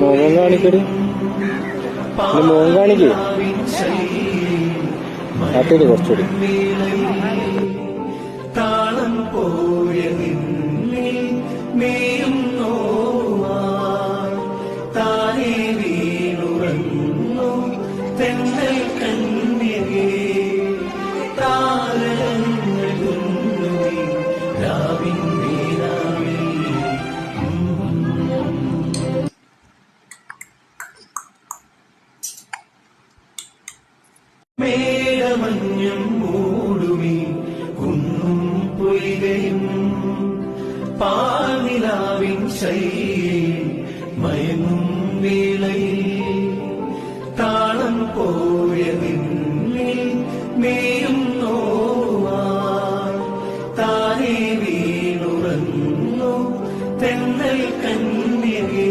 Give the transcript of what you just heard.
മോഹൻ കാണിക്കടി, മോഹൻ കാണിക്കേ കാട്ടേടി കുറച്ചുകൂടി. താളം പോയ നിന്നിൽ മേയും താനേ വീണുറങ്ങു തെന്നൽ കന്യകേ താരങ്ങൾ കൊണ്ടുപോയി രാവിൻ വീരാവിൽ മേഘമഞ്ഞും മൂടുമീ കുന്നും പൊയ്കയും പാനിലാവിൻ ശൈലിയിൽ മയങ്ങും വേളയിൽ താളം പോയ നിന്നിൽ മേയും താനേ വീണുറങ്ങു തെന്നൽ കന്യകേ